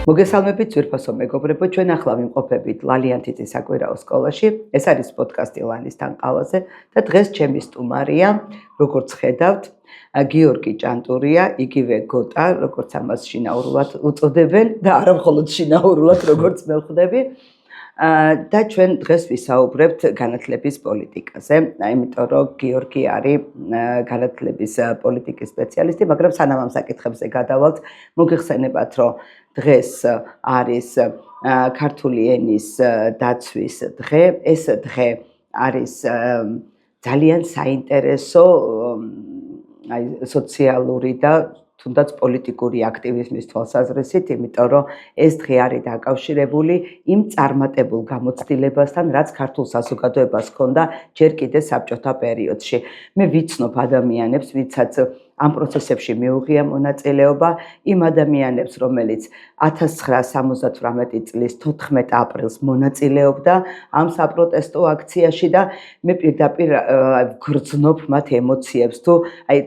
მოგესალმებით ძვირფასო მეგობრებო, ჩვენ ახლა ვიმყოფებით ლალიანთიძის საკვირაო სკოლაში. ეს არის პოდკასტი ლალისთან ყავაზე და დღეს ჩემი სტუმარია, როგორც ხედავთ, გიორგი ჭანტურია, იგივე გოტა, როგორც ამას შინაურულად უწოდებენ და არა მხოლოდ შინაურულად, როგორც მე ვხვდები. და ჩვენ დღეს ვისაუბრებთ განათლების პოლიტიკაზე, იმიტომ რომ გიორგი არის განათლების პოლიტიკის სპეციალისტი, მაგრამ სანამ ამ საკითხებზე გადავალთ, მოგეხსენებათ, რომ დღეს არის ქართული ენის დაცვის დღე. ეს დღე არის ძალიან საინტერესო სოციალური და თუნდაც პოლიტიკური აქტივიზმის თვალსაზრისით, იმიტომ რომ ეს დღე არის დაკავშირებული იმ წარმატებულ გამოცდილებასთან, რაც ქართულ საზოგადოებას ჰქონდა ჯერ კიდევ საბჭოთა პერიოდში. მე ვიცნობ ადამიანებს, ვიცაც ამ პროცესებში მიუღია მონაწილეობა, იმ ადამიანებს, რომელიც 1978 წლის 14 აპრილს მონაწილეობდა ამ საპროტესტო აქციაში და მე პირდაპირ გრძნობ მათ ემოციებს, თუ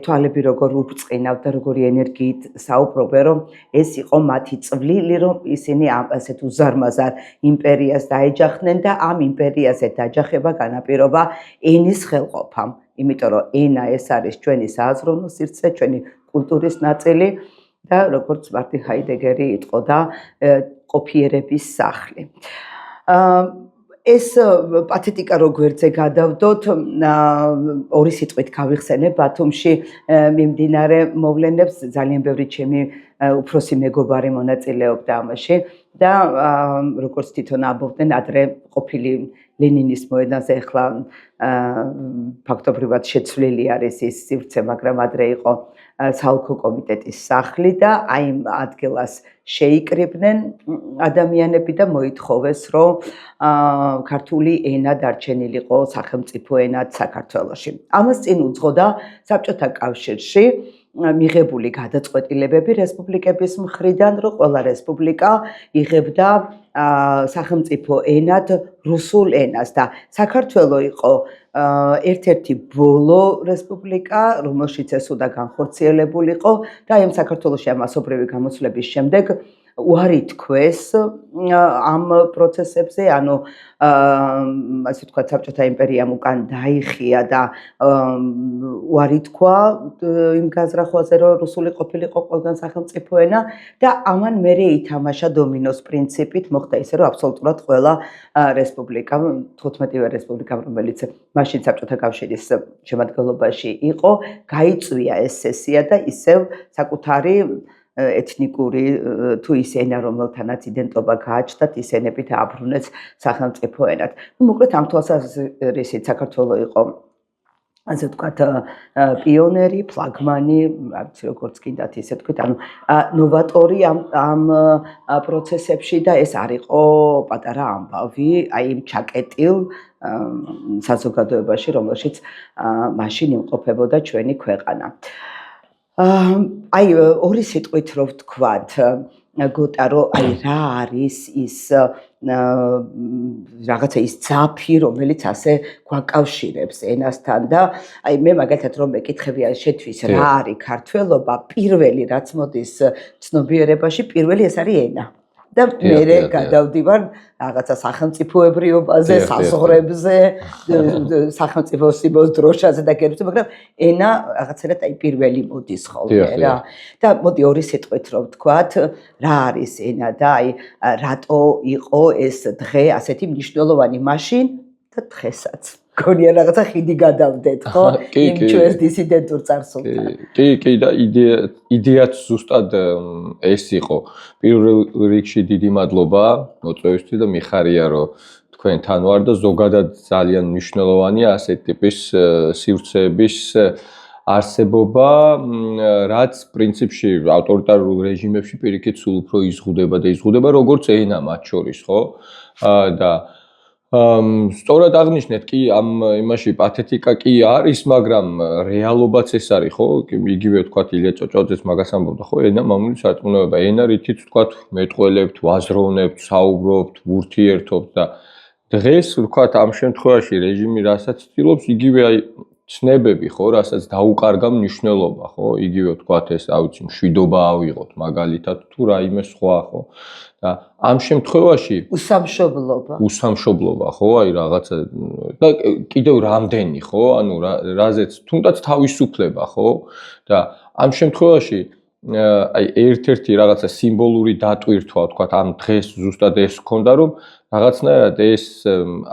თვალები როგორ უბწყინავთ და როგორი ენერგიით საუბრობენ, რომ ეს იყო მათი წვლილი, რომ ისინი ასეთ უზარმაზარ იმპერიას დაეჯახნენ და ამ იმპერიაზე დაჯახება განაპირობა ენის ხელყოფამ. იმიტომ რომ ენა ეს არის ჩვენი სააზროვნო სივრცე, ჩვენი კულტურის ნაწილი და როგორც მარტინ ჰაიდეგერი იტყოდა, ყოფიერების სახლი. ეს პათეტიკა რო გვერდზე გადავდოთ, ორი სიტყვით გავიხსენებ ბათუმში მიმდინარე მოვლენებს, ძალიან ბევრი ჩემი უფროსი მეგობარი მონაწილეობდა ამაში და როგორც თვითონ ამბობდნენ, ადრე ყოფილი ლენინის მოედანზე, ახლა ფაქტობრივად შეცვლილი არის ის სივრცე, მაგრამ ადრე იყო საოლქო კომიტეტის სახლი და აი იმ ადგილას შეიკრიბნენ ადამიანები და მოითხოვეს, რომ ქართული ენა დარჩენილიყო სახელმწიფო ენად საქართველოში. ამას წინ უძღოდა საბჭოთა კავშირში მიღებული გადაწყვეტილებები რესპუბლიკების მხრიდან, რომ ყველა რესპუბლიკა იღებდა სახელმწიფო ენად რუსულ ენას და საქართველო იყო ერთ-ერთი ბოლო რესპუბლიკა, რომელშიც ეს უნდა განხორციელებულიყო და აი საქართველოში ამ მასობრივი გამოცვლების შემდეგ უარი თქვეს ამ პროცესებზე, ანუ ასე ვთქვათ, საბჭოთა იმპერიამ უკან დაიხია და უარი თქვა იმ გაზრახვაზე, რომ რუსული ყოფილიყო ყველგან სახელმწიფო ენა და ამან მერე ითამაშა დომინოს პრინციპით, მოხდა ისე, რომ აბსოლუტურად ყველა რესპუბლიკამ, 15-ვე რესპუბლიკამ, რომელიც მაშინ საბჭოთა კავშირის შემადგენლობაში იყო, გაიწვია ეს სესია და ისევ საკუთარი ეთნიკური თუ ის ენა, რომელთანაც იდენტობა გააჩნდათ, ის ენებით აბრუნეს სახელმწიფო ენად. მოკლედ ამ თვალსაზრისით საქართველო იყო, ასე ვთქვათ, პიონერი, ფლაგმანი, არც როგორც კიდათ ისე ვთქვით, ანუ ნოვატორი ამ პროცესებში და ეს არ იყო პატარა ამბავი, აი იმ ჩაკეტილ საზოგადოებაში, რომელშიც მაშინ იმყოფებოდა ჩვენი ქვეყანა. აი ორი სიტყვით რო ვთქვათ, გოტა, რომ აი რა არის ის რაღაცა ის ძაფი, რომელიც ასე გვაკავშირებს ენასთან და აი მე მაგალითად რომ მეკითხები არის შეთვის რა არის ქართველობა, პირველი რაც მოდის ცნობიერებაში, პირველი ეს არის ენა. და მე გადავდივარ რაღაცა სახელმწიფოებრიობაზე, საზღვრებზე, სახელმწიფო სიმბოლოს დროშაზე და გერბზე, მაგრამ ენა რაღაცერად აი პირველი მოდის ხოლმე რა. და მოდი ორი სიტყვით რომ ვთქვათ, რა არის ენა და აი რატო იყო ეს დღე ასეთი მნიშვნელოვანი მაშინ და დღესაც. გონია რაღაცა ხიდი გადავდეთ, ხო? იმ ჩვენს დისიდენტურ წარსულთან. კი და იდეაც ზუსტად ეს იყო. პირველ რიგში დიდი მადლობა მოწვევისთვის და მიხარია, რომ თქვენ თან ვარ და ზოგადად ძალიან მნიშვნელოვანია ასეთი ტიპის სივრცეების არსებობა, რაც პრინციპში ავტორიტარულ რეჟიმებში პირიქით სულ უფრო იზღუდება როგორც ენა მათ შორის, ხო? და სწორად აღნიშნეთ, კი ამ იმაში პათეტიკა კი არის, მაგრამ რეალობაც ეს არის, ხო? იგივე ვთქვათ ილია ჭოჭოძეს მაგას ამბობდა, ხო? ენა მამული სარწმუნოება, ენა რითიც ვთქვათ მეტყველებთ, ვაზროვნებთ, საუბრობთ, ვურთიერთობთ და დღეს ვთქვათ ამ შემთხვევაში რეჟიმი რასაც ცდილობს, იგივე აი ცნებები ხო, რასაც დაუკარგა მნიშვნელობა, ხო? იგივე თქვათ ეს, რა ვიცი, მშვიდობა ავიღოთ, მაგალითად თუ რაიმე სხვა, ხო? და ამ შემთხვევაში უსამშობლობა, ხო? აი რაღაცა და კიდევ რამდენი, ხო? ანუ რაზეც თუნდაც თავისუფლება, ხო? და ამ შემთხვევაში აი ერთ-ერთი რაღაცა სიმბოლური დატვირთვა, თქვათ, ამ დღეს ზუსტად ეს ქონდა, რომ რაღაცნაირად ეს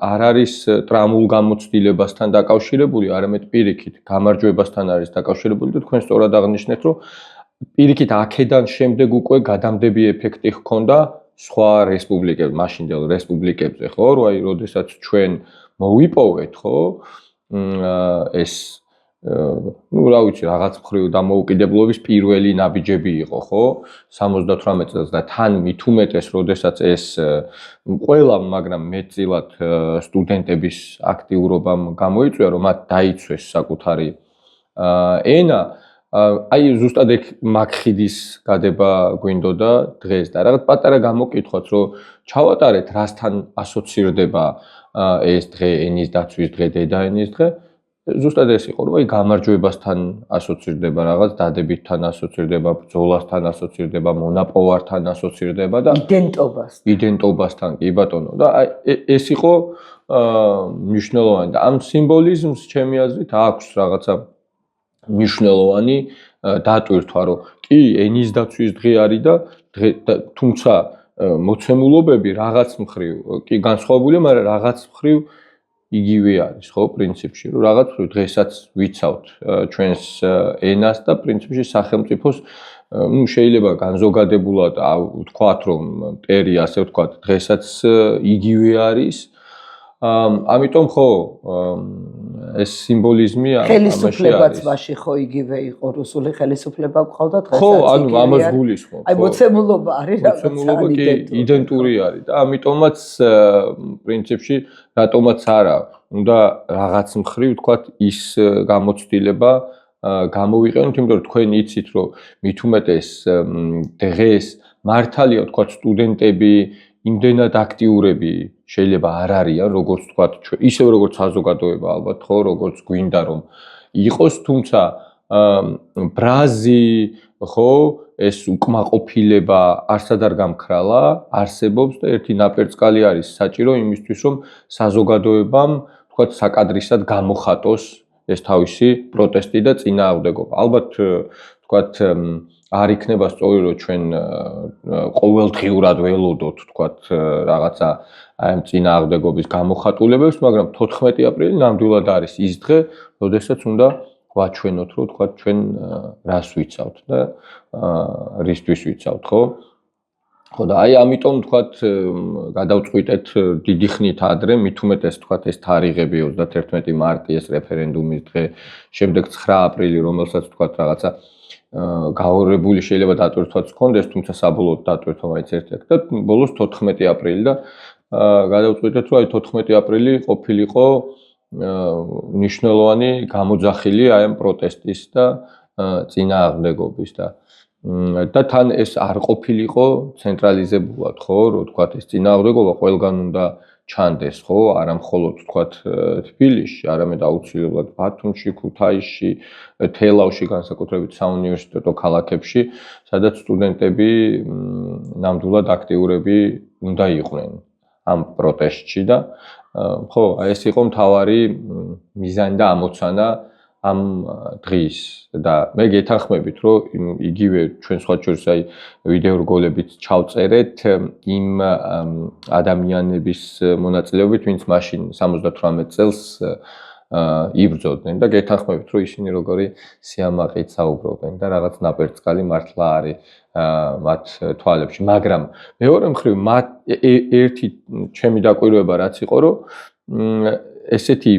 არ არის ტრამულ გამოცდილებასთან დაკავშირებული, არამედ პირიქით გამარჯვებასთან არის დაკავშირებული და თქვენ სწორად აღნიშნეთ, რომ პირიქით აქედან შემდეგ უკვე გადამდები ეფექტი ჰქონდა სხვა რესპუბლიკებზე, მაშინდელ რესპუბლიკებზე, ხო? რომ აი, როდესაც ჩვენ მოვიპოვეთ, ხო? ეს ну, რა ვიცი, რაღაც მხრივ დამოუკიდებლობის პირველი ნაბიჯები იყო, ხო? 78 წელს და თან მით უმეტეს, როდესაც ეს ყველა, მაგრამ მეტწილად სტუდენტების აქტიურობამ გამოიწვია, რომ მათ დაიცვეს საკუთარი ენა, აი ზუსტად ეგ მაგხიდის გადება გვინდოდა დღეს და რაღაც პატარა გამოკითხვაც, რომ ჩავატარეთ, რასთან ასოცირდება ეს დღე, ენის დაცვის დღე, დედა ენის დღე. ზუსტად ეს იყო, რომ აი გამარჯვებასთან ასოცირდება, რაღაც დადებითთან ასოცირდება, ბრძოლასთან ასოცირდება, მონაპოვართან ასოცირდება და იდენტობასთან, კი ბატონო. და აი ეს იყო მნიშვნელოვანი და ამ სიმბოლიზმს ჩემი აზრით აქვს რაღაცა მნიშვნელოვანი დატვირთვა, რომ კი ენის დაცვის დღე არის და თუმცა მოცემულობები რაღაც მხრივ კი განსხვავებულია, მაგრამ რაღაც მხრივ იგივე არის, ხო, პრინციპში, რომ რაღაც დღესაც ვიცავთ ჩვენს ენას და პრინციპში სახელმწიფოს შეიძლება განზოგადებულად ვთქვათ, რომ მტერი, ასე ვთქვათ, დღესაც იგივე არის. ამიტომ ხო, ეს სიმბოლიზმი ამაში არის. ხელისუფლებაც მაშინ ხო იგივე იყო, რუსული ხელისუფლება გყავდა დღესაც. ხო, ანუ ამას გულისხმობ. აი მოცემულობა არის რაღაცა. მოცემულობა კი იდენტური არის და ამიტომაც პრინციპში რატომაც არა, უნდა რაღაც მხრივ ვთქვათ ის გამოცდილება გამოვიყენოთ, იმიტომ რომ თქვენ იცით, რომ მით უმეტეს დღეს მართალია ვთქვათ სტუდენტები იმდენად აქტიურები შეიძლება არ არიან, როგორც ვთქვათ, ისევ როგორც საზოგადოება ალბათ, ხო, როგორც გვინდა რომ იყოს, თუმცა ბრაზი, ხო, ეს უკმაყოფილება არსად არ გამქრალა, არსებობს და ერთი ნაპერწკალი არის საჭირო იმისთვის, რომ საზოგადოებამ, ვთქვათ, საკადრისად გამოხატოს ეს თავისი პროტესტი და წინააღმდეგობა. ალბათ, ვთქვათ, არ იქნება სწორი, რომ ჩვენ ყოველდღიურად ველოდოთ, ვთქვათ, რაღაცა აი ამ წინააღმდეგობის გამოხატულებებს, მაგრამ 14 აპრილი ნამდვილად არის ის დღე, როდესაც უნდა ვაჩვენოთ, რომ ვთქვათ, ჩვენ რას ვიცავთ და რისთვის ვიცავთ, ხო? ხო და აი ამიტომ ვთქვათ, გადავწყვიტეთ დიდი ხნით ადრე, მით უმეტეს ვთქვათ, ეს თარიღები 31 მარტი ეს რეფერენდუმის დღე, შემდეგ 9 აპრილი, რომელსაც ვთქვათ, რაღაცა გაორებული შეიძლება დატვირთვაც ჰქონდეს, თუმცა საბოლოოდ დატვირთვა მაინც ერთ-ერთ და ბოლოს 14 აპრილი და გადავწყვიტეთ, რომ აი 14 აპრილი ყოფილიყო მნიშვნელოვანი გამოძახილი აი ამ პროტესტის და წინააღმდეგობის და თან ეს არ ყოფილიყო ცენტრალიზებულად, ხო, რომ ვთქვათ, ეს წინააღმდეგობა ყველგან უნდა ჩანდეს, ხო, არა მხოლოდ ვთქვათ თბილისში, არამედ აუცილებლად ბათუმში, ქუთაისში, თელავში, განსაკუთრებით საუნივერსიტეტო ქალაქებში, სადაც სტუდენტები ნამდვილად აქტიურები უნდა იყვნენ ამ პროტესტში და ხო, ეს იყო მთავარი მიზანი და ამოცანა ამ დღის და მე გეთანხმებით, რომ იგივე ჩვენ სხვა შორის აი ვიდეო რგოლებით ჩავწერეთ იმ ადამიანების მონაწილეობით, ვინც მაშინ 78 წელს იბრძოდნენ და გეთანხმებით, რომ ისინი როგორი სიამაყით საუბრობენ და რაღაც ნაპერწკალი მართლა არის მათ თვალებში, მაგრამ მეორე მხრივ ერთი ჩემი დაკვირვება რაც იყო, რომ ესეთი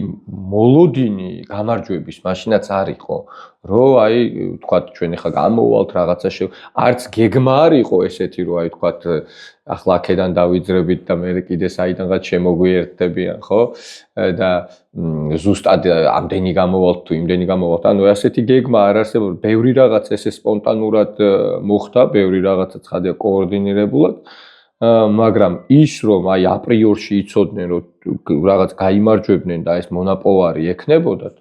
მოლოდინი გამარჯვების მაშინაც არ იყო, რომ აი ვთქვათ ჩვენ ახლა გამოვალთ რაღაცა არც გეგმა არ იყო ესეთი, რომ აი ვთქვათ ახლა აქედან დავიძრებით და მე კიდე საიდანღაც შემოგვიერთდებიან, ხო? და ზუსტად ამდენი გამოვალთ თუ იმდენი გამოვალთ. ანუ ასეთი გეგმა არ არსებობს, ბევრი რაღაც ესე სპონტანურად მოხდა, ბევრი რაღაცა ცხადია კოორდინირებულად. მაგრამ ის რომ აი აპრიორში იცოდნენ რომ რაღაც გაიმარჯვებდნენ და ეს მონაპოვარი ექნებოდათ,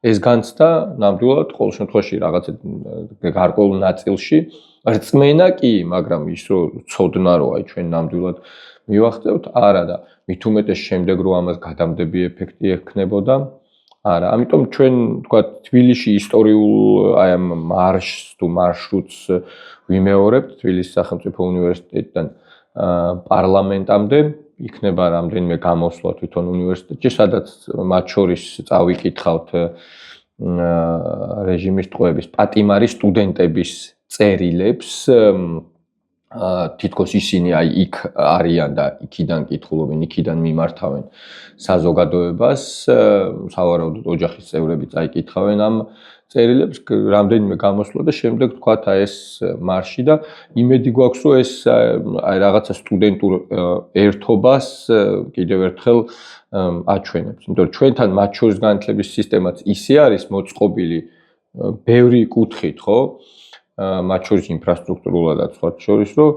ეს განცდა ნამდვილად ყოველ შემთხვევაში რაღაცა გარკვეულ ნაწილში რწმენა კი, მაგრამ ის რომ ცოდნა რომ აი ჩვენ ნამდვილად მივახცევთ, არა და მით უმეტეს შემდეგ რომ ამას გადამდები ეფექტი ექნებოდა. არა, ამიტომ ჩვენ თქვა თბილისში ისტორიულ აი ამ მარშს თუ მარშრუტს ვიმეორებთ თბილისის სახელმწიფო უნივერსიტეტიდან პარლამენტამდე იქნება რამდენიმე გამოსვლა თვითონ უნივერსიტეტში, სადაც მათ შორის წავიკითხავთ რეჟიმის ტყვეების პატიმარი სტუდენტების წერილებს, თითქოს ისინი აი იქ არიან და იქიდან კითხულობენ, იქიდან მიმართავენ საზოგადოებას, სავარაუდოდ ოჯახის წევრები წაიკითხავენ ამ წერილებს, რამდენიმე გამოსვლა და შემდეგ თქვათ აი ეს მარში და იმედი გვაქვს რომ ეს აი რაღაცა სტუდენტურ ერთობას კიდევ ერთხელ აჩვენებს. იმიტომ რომ ჩვენთან მათ შორის განათლების სისტემაც ისე არის მოწყობილი ბევრი კუთხით, ხო? მათ შორის ინფრასტრუქტურულადაც სხვა შორის რომ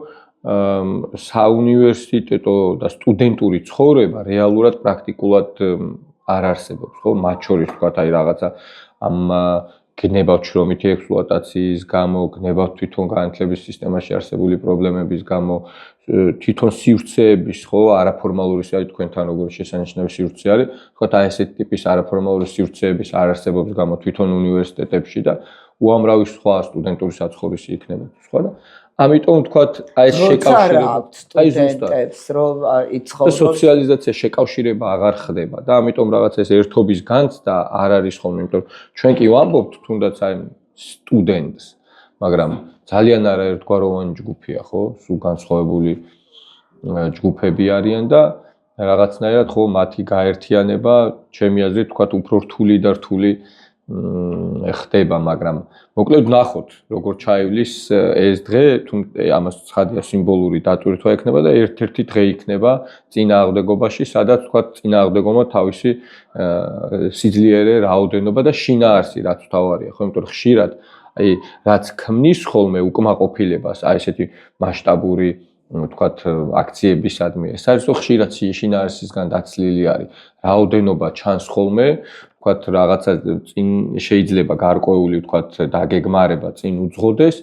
საუნივერსიტეტო და სტუდენტური ცხოვრება რეალურად პრაქტიკულად არ არსებობს, ხო? მათ შორის თქვათ აი რაღაცა ამ გნებავთ შრომითი ექსპლუატაციის გამო, გნებავთ თვითონ განათლების სისტემაში არსებული პრობლემების გამო, თვითონ სივრცეების, ხო, არაფორმალური, აი თქვენთან როგორი შესანიშნავი სივრცე არის, თქვათ აი ესეთი ტიპის არაფორმალური სივრცეების არარსებობის გამო თვითონ უნივერსიტეტებში და უამრავი სხვა სტუდენტური საცხოვრისი იქნება სხვა და ამიტომ თქვათ აი ეს შეკავშირება აი ზუსტად რომ იცხოვრო სოციალიზაცია შეკავშირება აღარ ხდება და ამიტომ რაღაც ეს ერთობის განცდა არ არის ხოლმე, იმიტომ რომ ჩვენ კი ვამბობთ თუნდაც აი სტუდენტს, მაგრამ ძალიან არაერთგვაროვანი ჯგუფია, ხო? სულ განსხვავებული ჯგუფები არიან და რაღაცნაირად ხო მათი გაერთიანება ჩემი აზრით თქვათ უფრო რთული და რთული ხდება, მაგრამ მოკლედ ნახოთ როგორ ჩაივლის ეს დღე, ამას ცხადია სიმბოლური დატვირთვა ექნება და ერთ-ერთი დღე იქნება წინააღმდეგობაში, სადაც თქვა წინააღმდეგობა თავისი სიძლიერე, რაოდენობა და შინაარსი რაც თავარია, ხო, იმიტომ რომ ხშირად აი რაც ქმნის ხოლმე უკმაყოფილებას, აი ესეთი მასშტაბური თქვათ აქციებისადმი, ეს არის რომ ხშირად შინაარსისგან დაცლილი არის, რაოდენობა ჩანს ხოლმე თქვათ რაღაცა წინ შეიძლება გარკვეული თქვათ დაგეგმარება წინ უძღოდეს,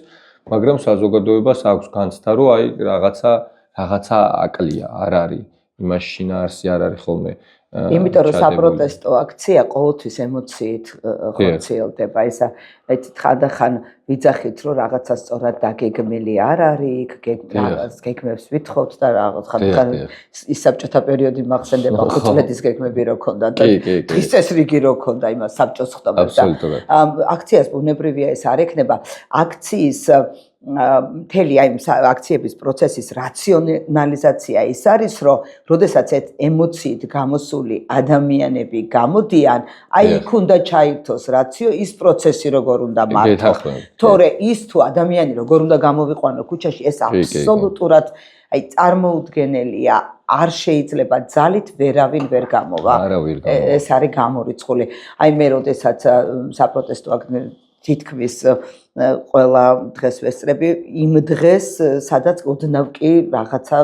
მაგრამ საზოგადოებას აქვს განცდა რომ აი რაღაცა აკლია, არ არის იმას შინაარსი არ არის ხოლმე. იმიტომ რომ საპროტესტო აქცია ყოველთვის ემოციით ხორციელდება, ისა ხანდახან ვიძახით რომ რაღაცა სწორად დაგეგმილი არ არის, რაღაც გეგმებს ვითხოვთ და რაღაც ხანდახან ის საბჭოთა პერიოდი მახსენდება 5 წლების გეგმები რო ქონდა და დღის წესრიგი რო ქონდა იმას საბჭოს ხტომებს და აქციას ბუნებრივია ეს არ ექნება აქციის მთელი აი აქციების პროცესის რაციონალიზაცია ის არის, რომ როდესაც ემოციით გამოსული ადამიანები გამოდიან, აი იქ უნდა ჩაირთოს რაციო, ის პროცესი როგორ უნდა მართო. თორე ის თუ ადამიანი როგორ უნდა გამოვიყვანო ქუჩაში, ეს აბსოლუტურად აი წარმოუდგენელია. არ შეიძლება ძალით ვერავინ ვერ გამოვა. ეს არის გამორიცხული. აი მე როდესაც საპროტესტო თითქმის ყველა დღეს ვესწრები იმ დღეს, სადაც ოდნავ კი რაღაცა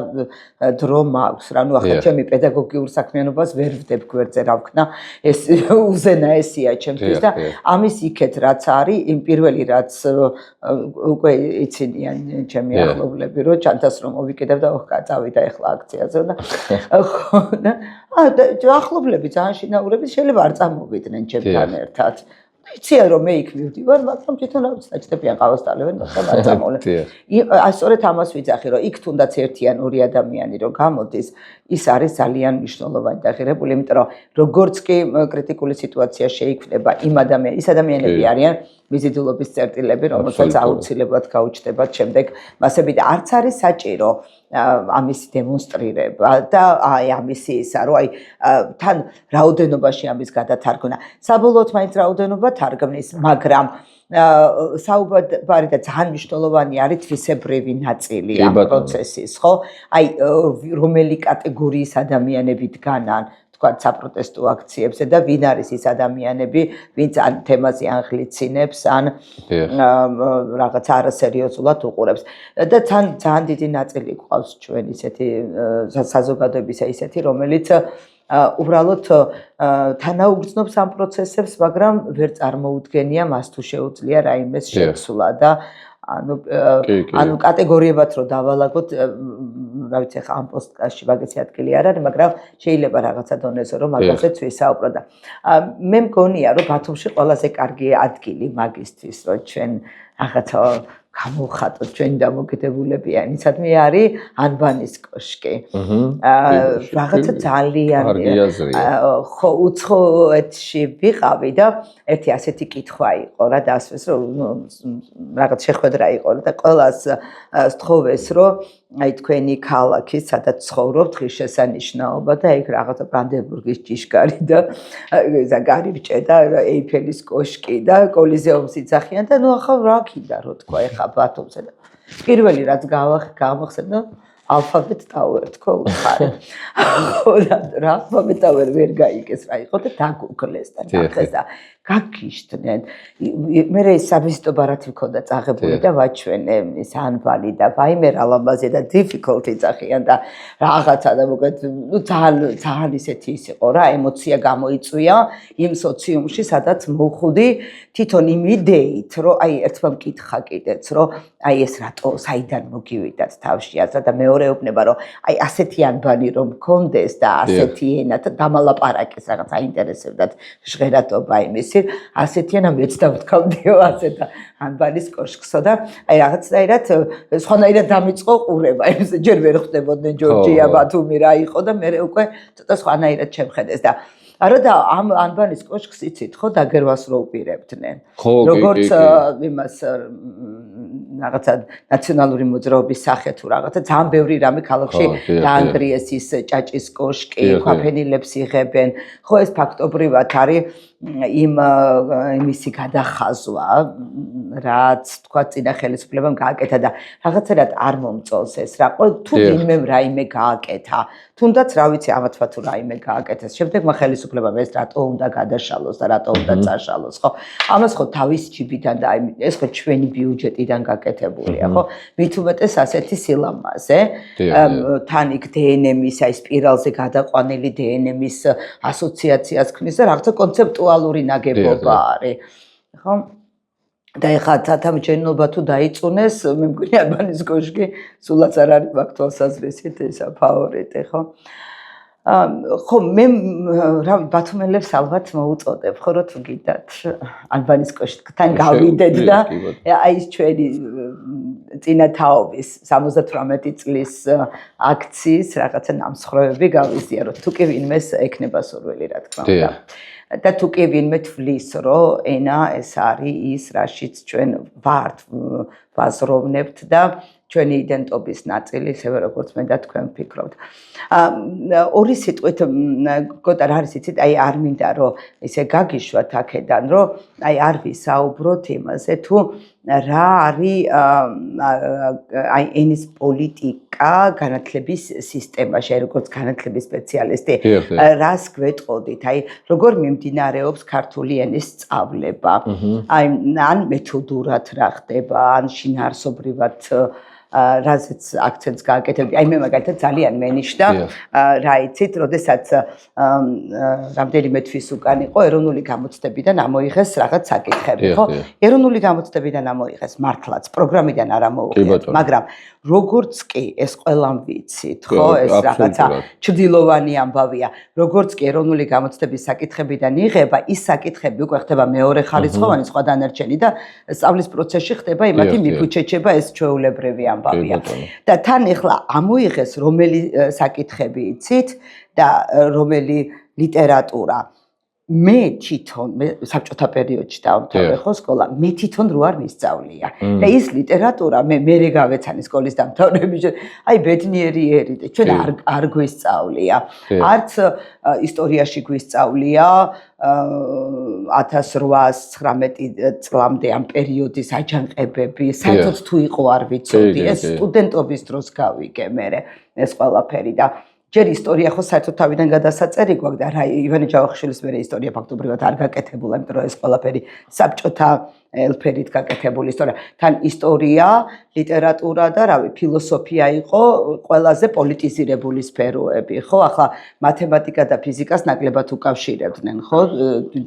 დრო მაქვს. რა ნუ ახლა ჩემი პედაგოგიურ საქმიანობას ვერ ვდებ გვერდზე რა ვქნა, ეს უზენაესია ჩემთვის და ამის იქეთ რაც არის, იმ პირველი რაც უკვე იცინიან ჩემი ახლობლები, რომ ჩანთას რომ მოვიკიდებ და წავიდა ახლა აქციაზე და ხო და ახლობლები ძალიან შინაურები შეიძლება არ წამოვიდნენ ჩემთან ერთად. იციან რომ მე იქ მივდივარ, მაგრამ თვითონ რა ვიცი, დაჭდებიან ყავასტალებენ და არ წამოვლენ. სწორედ ამას ვიძახი, რომ იქ თუნდაც ერთი ან ორი ადამიანი რომ გამოდის, ის არის ძალიან მნიშვნელოვანი და ღირებული, იმიტომ რომ როგორც კი კრიტიკული სიტუაცია შეიქმნება ის ადამიანები არიან მიზიდულობის წერტილები, რომელსაც აუცილებლად გაუჩნდებათ შემდეგ მასები და არც არის საჭირო ამისი დემონსტრირება და აი ამისი ისა რომ აი თან რაოდენობაში ამის გადათარგმნა. საბოლოოდ მაინც რაოდენობა თარგმნის, მაგრამ საუბარი და ძალიან მნიშვნელოვანი არის თვისებრივი ნაწილი ამ პროცესის, ხო? აი რომელი კატეგორიის ადამიანები დგანან თქვათ საპროტესტო აქციებზე და ვინ არის ის ადამიანები, ვინც ან თემაზე აღლიცინებს, ან რაღაც არასერიოზულად უყურებს. და ძალიან დიდი ნაწილი გვყავს ჩვენ ისეთი საზოგადოებისა ისეთი, რომელიც უბრალოდ თანაუგრძნობს ამ პროცესებს, მაგრამ ვერ წარმოუდგენია მას თუ შეუძლია რაიმეს შეცვლა და ანუ კატეგორიებად რო დავალაგოთ, რა ვიცი, ხა ამ პოდკასტში მაგისი ადგილი არ არის, მაგრამ შეიძლება რაღაცა დონეზე რომ მაგაზეც ვისაუბრო და მე მგონია რომ ბათუმში ყველაზე კარგი ადგილი მაგისთვის, რომ ჩვენ რაღაცა გამოვხატოთ ჩვენი დამოკიდებულებიანი, სადმე არის ანბანის კოშკი. რაღაცა ძალიან ხო უცხოეთში ვიყავი და ერთი ასეთი კითხვა იყო რა დასვეს, რომ რაღაც შეხვედრა იყო და ყველას სთხოვეს, რომ აი თქვენი ქალაქი, სადაც ცხოვრობთ, ღირსშესანიშნაობა და იქ რაღაცა ბრანდენბურგის ჭიშკარი და გარიბჭე და ეიფელის კოშკი და კოლიზეუმს იცახიან და ნუ ახლა რა კიდა რო თქვა ეხა ბათუმზე და პირველი რაც გამახსენდა ალფაბეტ ტაუერ თქო უთხარი. ხო რა ალფაბეტ ტაუერ ვერ გაიგეს რა იყო და დაგუგლეს და ნახეს და გაგიშდნენ. მე საბიზიტო ბარათი მქონდა წაღებული და ვაჩვენე ის ანბანი და ვაიმე რა ლამაზია და difficult იცახიან და რაღაცა და მოკლედ ნუ ძალიან ისეთი ის იყო რა ემოცია გამოიწვია იმ სოციუმში სადაც მოვხვდი თვითონ იმ იდეით რომ აი ერთმა მკითხა კიდეც რომ აი ეს რატო საიდან მოგივიდათ თავში აზრა და მეორეუბნება რომ აი ასეთი ანბანი რომ მქონდეს და ასეთი ენა და დამალაპარაკეს რაღაც აინტერესებდათ ჟღერადობა იმის ასეთიანა მეც დავთქავდიო ასეთ ანბანის კოშკსო და აი რაღაცნაირად სხვანაირად დამიწყო ყურება იმის ჯერ ვერ ხვდებოდნენ ჯორჯია ბათუმი რა იყო და მე უკვე ცოტა სხვანაირად შემხედეს და არა და ამ ანბანის კოშკს იცით ხო დაგერვას რო უპირებდნენ როგორც იმას რაღაცა ნაციონალური მოძრაობის სახე თუ რაღაცა ძალიან ბევრი რამე ქალაქში დაანგრიეს ის ჭაჭის კოშკი ქვაფენილებს იღებენ ხო ეს ფაქტობრივად არის იმისი გადახაზვა რაც თქვა წინა ხელისუფლებამ გააკეთა და რაღაცერად არ მომწონს ეს რა თუ ვინმემ რაიმე გააკეთა თუნდაც რა ვიცი ამათმა თუ რაიმე გააკეთეს შემდეგმა ხელისუფლებამ ეს რატო უნდა გადაშალოს და რატო უნდა წაშალოს ხო ამას ხო თავის ჯიბიდან და ეს ხო ჩვენი ბიუჯეტიდან გაკეთებულია ხო მით უმეტეს ასეთი სილამაზე თან იქ დნმ-ის აი სპირალზე გადაყვანილი დნმ-ის ასოციაციას ქმნის და რაღაცა კონცეპტუალური ნაგებობა არის ხო და ეხლა თათამჯერნობა თუ დაიწუნეს მე მგონი ანბანის კოშკი სულაც არ არის მაგ თვალსაზრისით ესა ფავორიტი ხო ხო მე რა ბათუმელებს ალბათ მოუწოდებ ხო რომ თუ გიდათ ანბანის კოშკთან გავიდეთ და აი ეს ჩვენი წინა თაობის 78 წლის აქციის რაღაცა ნამსხვრევები გავიზიაროთ თუ კი ვინმეს ექნება სურვილი რა თქმა უნდა და თუ კი ვინმე თვლის რომ ენა ეს არის ის რაშიც ჩვენ ვართ ვაზროვნებთ და ჩვენი იდენტობის ნაწილი ისევე როგორც მე და თქვენ ვფიქრობთ. ორი სიტყვით გოტა რა არის იცით აი არ მინდა რომ ისე გაგიშვათ აქედან რომ აი არ ვისაუბროთ იმაზე თუ რა არის აი ენის პოლიტიკა განათლების სისტემაში აი როგორც განათლების სპეციალისტი რას გვეტყოდით აი როგორ მიმდინარეობს ქართული ენის სწავლება აი ან მეთოდურად რა ხდება ან შინაარსობრივად რაზეც აქცენტს გააკეთებდი. აი მე მაგალითად ძალიან მენიშნა რა იცით, როდესაც რამდენიმე თვის უკან იყო ეროვნული გამოცდებიდან ამოიღეს რაღაც საკითხები, ხო? ეროვნული გამოცდებიდან ამოიღეს მართლაც, პროგრამიდან არ ამოუღიათ, მაგრამ როგორც კი ეს ყველამ ვიცით, ხო, ეს რაღაცა ჩრდილოვანი ამბავია, როგორც კი ეროვნული გამოცდების საკითხებიდან იღება, ის საკითხები უკვე ხდება მეორე ხარისხოვანი სხვა დანარჩენი და სწავლის პროცესში ხდება იმათი მიფუჩეჩება ეს ჩვეულებრივი ამბავია. და თან ახლა ამოიღეს რომელი საკითხები იცით და რომელი ლიტერატურა მე თვითონ საბჭოთა პერიოდში დავამთავრე ხო სკოლა მე თვითონ რო არ მისწავლია და ის ლიტერატურა მე გავეცანი სკოლის დამთავრების აი ბედნიერი ერი და ჩვენ არ გვისწავლია არც ისტორიაში გვისწავლია 1819 წლამდე ამ პერიოდის აჯანყებები საერთოდ თუ იყო არ ვიცოდი ეს სტუდენტობის დროს გავიგე მე ეს ყველაფერი და ჯერ ისტორია ხო საერთოდ თავიდან გადასაწერი გვაქვს და რა ივანე ჯავახიშვილის მერე ისტორია ფაქტობრივად არ გაკეთებულა, იმიტომ რომ ეს ყველაფერი საბჭოთა ელფერით გაკეთებული ისტორია. თან ისტორია, ლიტერატურა და რავი, ფილოსოფია იყო ყველაზე პოლიტიზირებული სფეროები, ხო? ახლა მათემატიკა და ფიზიკას ნაკლებად უკავშირებდნენ, ხო?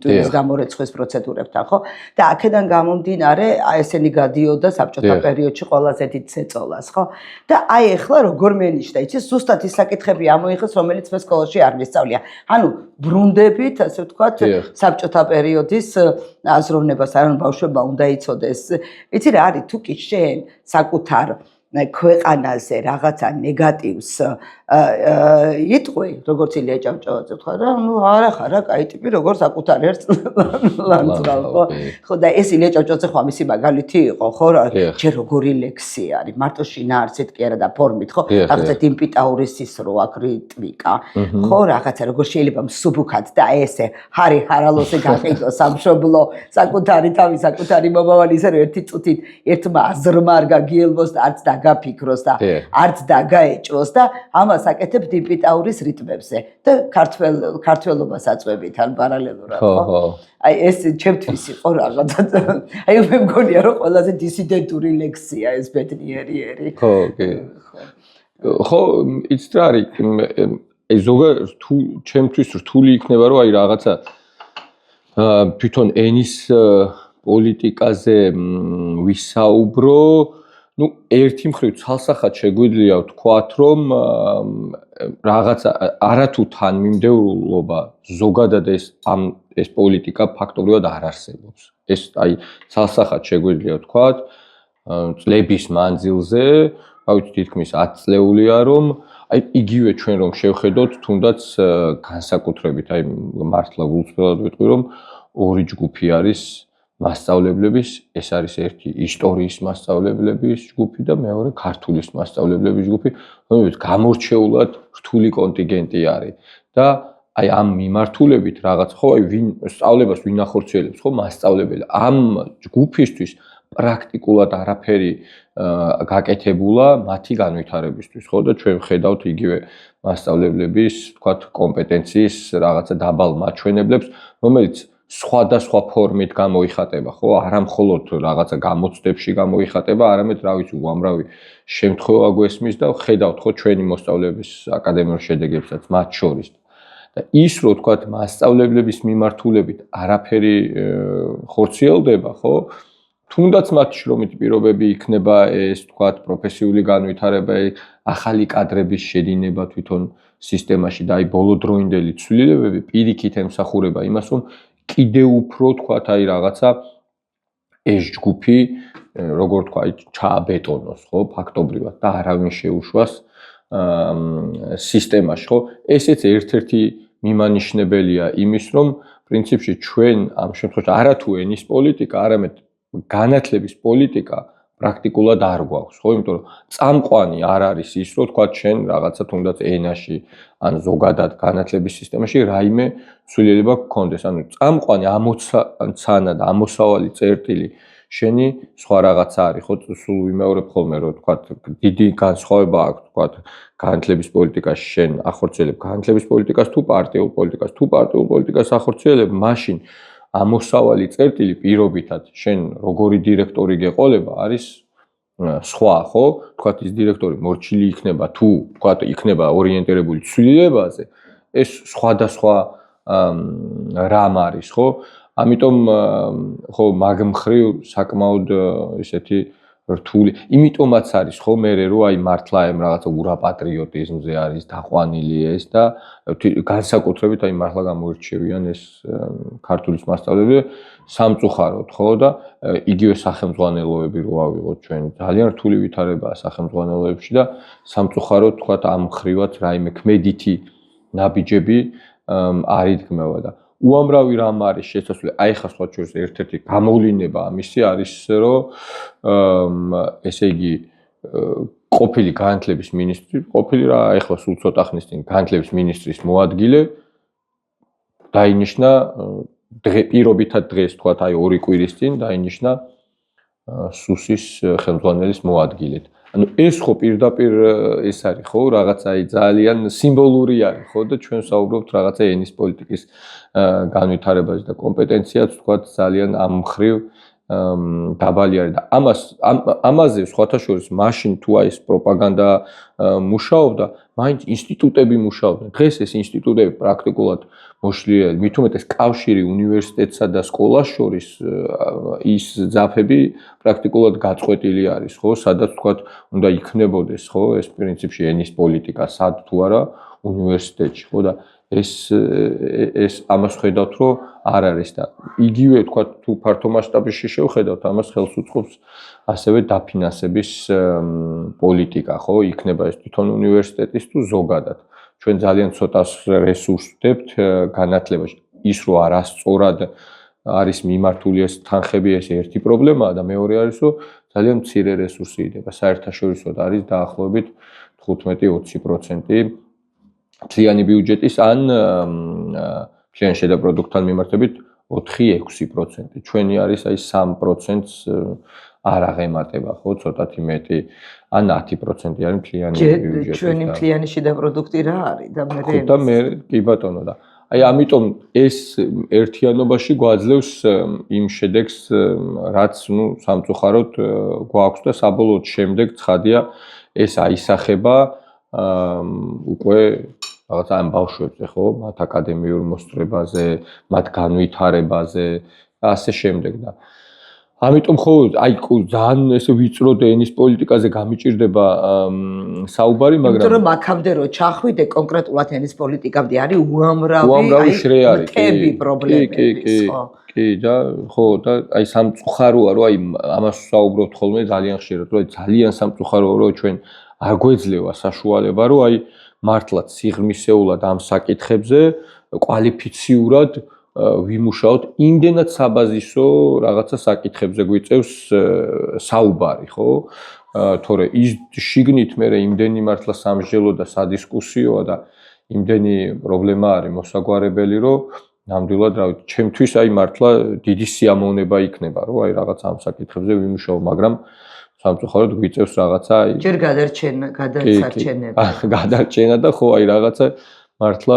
ის გამორეცხვის პროცედურებთან, ხო? და აქედან გამომდინარე, ესენი გადიოდა საბჭოთა პერიოდში ყველაზე დიდ ზეწოლას, ხო? და აი ახლა როგორ მენიშნა, იცი, ზუსტად ის საკითხები ამოიღეს, რომელიც მე სკოლაში არ მისწავლია. ანუ ბრუნდებით, ასე ვთქვათ, საბჭოთა პერიოდის აზროვნებას, ანუ ბავშვებმა უნდა იცოდეს. იცი რა არის, თუ კი შენ საკუთარ ქვეყანაზე რაღაცა ნეგატივს იტყვი, როგორც ილია ჭავჭავაძე თქვა რა, ნუ არა ხარ რა, კაი ტიპი, როგორ საკუთარ ერთს ლანძღავ, ხო? ხო და ეს ილია ჭავჭავაძე ხო ამისი მაგალითი იყო, ხო რა, ჯერ როგორი ლექსი არის, მარტო შინაარსით კი არა და ფორმით, ხო? რაღაცა დიმპიტაურის ის რო აქ რიტმიკა, ხო, რაღაცა როგორ შეიძლება მსუბუქად და ესე ჰარი ჰარალოზე გაყიდო სამშობლო, საკუთარი თავი, საკუთარი მომავალი, ისე რომ ერთი წუთით ერთმა აზრმა არ გაგიელბოს და არც დაგაფიქროს და არც დაგაეჭვოს და ამას აკეთებ დიმპიტაურის რიტმებზე და ქართველობას აწვევით ან პარალელურად, ხო? აი ეს ჩემთვის იყო რაღაცა. აი მე მგონია რომ ყველაზე დისიდენტური ლექსია ეს ბედნიერი. ხო, კი. ხო, იცით რა არის? აი ზოგადად თუ ჩემთვის რთული იქნება რომ აი რაღაცა თვითონ ენის პოლიტიკაზე ვისაუბრო, ну, ერთი მხრივ ცალსახად შეგვიძლია ვთქვათ, რომ რაღაცა არათუ თანმიმდევრულობა ზოგადად ეს პოლიტიკა ფაქტობრივად არ არსებობს. ეს აი ცალსახად შეგვიძლია ვთქვათ, წლების მანძილზე, რა ვიცი, თითქმის 10 წლეულია, რომ აი იგივე ჩვენ რომ შევხედოთ, თუნდაც განსაკუთრებით, აი მართლა გულწრფელად ვიტყვი, რომ ორი ჯგუფი არის მასწავლებლების, ეს არის ერთი ისტორიის მასწავლებლების ჯგუფი და მეორე ქართულის მასწავლებლების ჯგუფი, რომელიც გამორჩეულად რთული კონტინგენტი არის. და აი ამ მიმართულებით რაღაც ხო აი ვინ სწავლებას ვინ ახორციელებს, ხო მასწავლებელი. ამ ჯგუფისთვის პრაქტიკულად არაფერი გაკეთებულა მათი განვითარებისთვის, ხო და ჩვენ ხედავთ იგივე მასწავლებლების, თქვათ, კომპეტენციის რაღაცა დაბალ მაჩვენებლებს, რომელიც სხვადასხვა ფორმით გამოიხატება, ხო? არა მხოლოდ რაღაცა გამოცდებში გამოიხატება, არამედ რა ვიცი, უამრავი შემთხვევა გვესმის და ხედავთ ხო ჩვენი მოსწავლეების აკადემიურ შედეგებსაც მათ შორის. და ის რო თქვათ მასწავლებლების მიმართულებით არაფერი ხორციელდება, ხო? თუნდაც მათ შრომით პირობები იქნება ეს თქვათ პროფესიული განვითარება, ახალი კადრების შედინება თვითონ სისტემაში და აი ბოლოდროინდელი ცვლილებები პირიქით ემსახურება იმას, რომ კიდე უფრო თქვათ აი რაღაცა ეს ჯგუფი როგორ თქვა ჩააბეტონოს, ხო, ფაქტობრივად და არავინ შეუშვას სისტემაში, ხო? ესეც ერთ-ერთი მიმანიშნებელია იმის, რომ პრინციპში ჩვენ ამ შემთხვევაში არათუ ენის პოლიტიკა, არამედ განათლების პოლიტიკა პრაქტიკულად არ გვაქვს, ხო? იმიტომ რომ წამყვანი არ არის ის, რომ თქვა ჩვენ რაღაცა თუნდაც ენაში ან ზოგადად განათლების სისტემაში რაიმე ცვლილება გქონდეს. ანუ წამყვანი ამოცანა და ამოსავალი წერტილი შენი სხვა რაღაცა არის, ხო? სულ ვიმეორებ ხოლმე, რომ თქვა დიდი განსხვავება აქვს, თქვა განათლების პოლიტიკაში შენ ახორციელებ განათლების პოლიტიკას თუ პარტიულ პოლიტიკას. თუ პარტიულ პოლიტიკას ახორციელებ, მაშინ ამოსავალი წერტილი პირობითად შენ როგორი დირექტორი გეყოლება არის სხვა, ხო? თქვათ ის დირექტორი მორჩილი იქნება თუ თქვათ იქნება ორიენტირებული ცვლილებაზე, ეს სხვადასხვა რამ არის, ხო? ამიტომ ხო მაგ მხრივ საკმაოდ ესეთი რთული. იმიტომაც არის ხო მე რომ აი მართლა ამ რაღაცა ურაპატრიოტიზმზე არის დაყვანილი ეს და განსაკუთრებით აი მართლა გამოირჩევიან ეს ქართულის მასწავლებლები სამწუხაროდ ხო და იგივე სახელმძღვანელოები რო ავიღოთ ჩვენ ძალიან რთული ვითარებაა სახელმძღვანელოებში და სამწუხაროდ თქვა ამ მხრივად რაიმე ქმედითი ნაბიჯები არ იდგმება და უამრავი რამ არის შესაძლებელი. აი ხა სხვა შორის ერთ-ერთი გამოვლინება ამისი არის რომ ესე იგი ყოფილი განათლების მინისტრი, ყოფილი რა ეხლა სულ ცოტა ხნის წინ განათლების მინისტრის მოადგილე დაინიშნა პირობითად დღეს თქვათ აი 2 კვირის წინ დაინიშნა სუსის ხელმძღვანელის მოადგილედ. ანუ ეს ხო პირდაპირ ეს არის ხო რაღაცა აი ძალიან სიმბოლური არის ხო და ჩვენ საუბრობთ რაღაცა ენის პოლიტიკის განვითარებაზე და კომპეტენციაც თქვათ ძალიან ამ მხრივ დაბალი არის და ამაზე სხვათა შორის მაშინ თუ აი ეს პროპაგანდა მუშაობდა, მაინც ინსტიტუტები მუშაობდნენ. დღეს ეს ინსტიტუტები პრაქტიკულად მოშლილია, მით უმეტეს კავშირი უნივერსიტეტსა და სკოლას შორის ის ძაფები პრაქტიკულად გაწყვეტილი არის, ხო, სადაც თქვათ უნდა იქნებოდეს, ხო, ეს პრინციპში ენის პოლიტიკა, სად თუ არა უნივერსიტეტში, ხო და ეს ამას ხედავთ, რომ არ არის და იგივე თქვათ თუ ფართო მასშტაბში შევხედავთ, ამას ხელს უწყობს ასევე დაფინანსების პოლიტიკა, ხო, იქნება ეს თვითონ უნივერსიტეტის თუ ზოგადად. ჩვენ ძალიან ცოტა რესურსს ვდებთ განათლებაში. ის რომ არასწორად არის მიმართული ეს თანხები, ეს ერთი პრობლემაა და მეორე არის, რომ ძალიან მცირე რესურსი იდება. საერთაშორისოდ არის დაახლოებით 15-20% მთლიანი ბიუჯეტის ან მთლიან შედაპროდუქტთან მიმართებით 4-6%. ჩვენი არის აი 3%-ს არ აღემატება, ხო, ცოტათი მეტი, ან 10% არის მთლიანი ბიუჯეტი. ჩვენი მთლიანი შედაპროდუქტი რა არის და მე და მე კი ბატონო და აი ამიტომ ეს ერთიანობაში გვაძლევს იმ შედეგს, რაც ნუ სამწუხაროდ გვაქვს და საბოლოოდ შემდეგ ცხადია ეს აისახება უკვე რაღაც ამ ბავშვებზე, ხო, მათ აკადემიურ მოსწრებაზე, მათ განვითარებაზე და ასე შემდეგ და ამიტომ ხო აი ძალიან ესე ვიწროდ ენის პოლიტიკაზე გამიჭირდება საუბარი, მაგრამ იმიტომ რომ აქამდე რო ჩახვიდე კონკრეტულად ენის პოლიტიკამდე არის უამრავი შრეარი, ტემპი პრობლემები, ხო? კი და ხო და აი სამწუხაროა რომ აი ამას საუბრობთ ხოლმე ძალიან ხშირად, რომ ძალიან სამწუხაროა რომ ჩვენ არ გვეძლევა საშუალება რომ აი მართლაც სიღრმისეულად ამ საკითხებზე კვალიფიციურად ვიმუშაოთ იმდენად საბაზისო რაღაცა საკითხებზე გვიწევს საუბარი, ხო? თორე ის შიგნით მე იმდენი მართლა სამსჯელო და სადისკუსიოა და იმდენი პრობლემა არის მოსაგვარებელი, რომ ნამდვილად რა ვიცი, ჩემთვის აი მართლა დიდი სიამოვნება იქნება, რომ აი რაღაც ამ საკითხებზე ვიმუშაო, მაგრამ სამწუხაროდ გვიწევს რაღაცა აი ჯერ გადარჩენება. გადარჩენა და ხო აი რაღაცა მართლა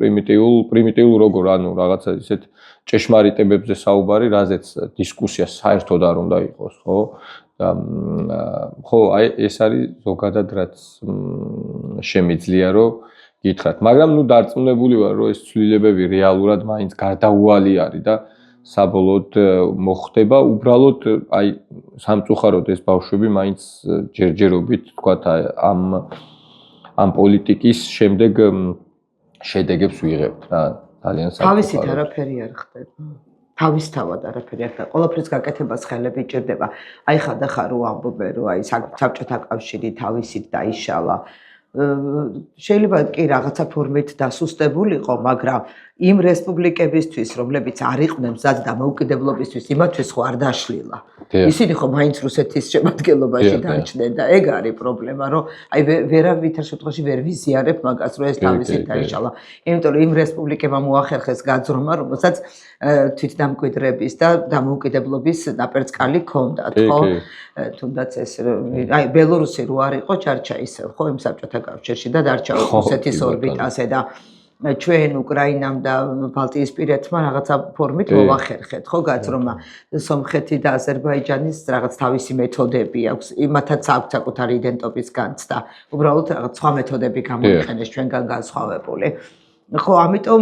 პრიმიტიულ როგორ, ანუ რაღაცა ისეთ ჭეშმარიტებებზე საუბარი, რაზეც დისკუსია საერთოდ არ უნდა იყოს, ხო? და ხო, აი ეს არის ზოგადად რაც შემიძლია რომ გითხრათ, მაგრამ ნუ დარწმუნებული ვარ, რომ ეს ცვლილებები რეალურად მაინც გარდაუვალი არის და საბოლოოდ მოხდება, უბრალოდ აი სამწუხაროდ ეს ბავშვები მაინც ჯერჯერობით თქვათ ამ პოლიტიკის შემდეგ შედეგებს ვიღებთ რა, ძალიან სამწუხაროდ. თავისით არაფერი არ ხდება. თავისთავად არაფერი არ ხდება. ყველაფრის გაკეთებას ხელები ჭირდება. აი ხადახარ რო ამბობენ, რომ აი საბჭოთა კავშირი თავისით დაიშალა. შეიძლება კი რაღაცა ფორმით დასუსტებულიყო, მაგრამ იმ რესპუბლიკებისთვის, რომლებიც არ იყვნენ მზად დამოუკიდებლობისთვის, იმათთვის ხო არ დაშლილა. ისინი ხო მაინც რუსეთის შემადგენლობაში დარჩნენ და ეგ არის პრობლემა, რომ აი ვერავითარ შემთხვევაში ვერ ვიზიარებ მაგას, რომ ეს თავისით დაიშალა. იმიტომ რომ იმ რესპუბლიკებმა მოახერხეს გაძრომა, რომელსაც თვითდამკვიდრების და დამოუკიდებლობის ნაპერწკალი ჰქონდათ, ხო? თუნდაც ეს აი ბელორუსი რო არ იყო ჩარჩა ისევ, ხო, იმ საბჭოთა კავშირში და დარჩა რუსეთის ორბიტაზე და ჩვენ უკრაინამ და ბალტიისპირეთმა რაღაცა ფორმით მოვახერხეთ, ხო, გაძრომა. სომხეთი და აზერბაიჯანის რაღაც თავისი მეთოდები აქვს, იმათაც აქვს საკუთარი იდენტობის განცდა. უბრალოდ რაღაც სხვა მეთოდები გამოიყენეს ჩვენგან განსხვავებული. ხო, ამიტომ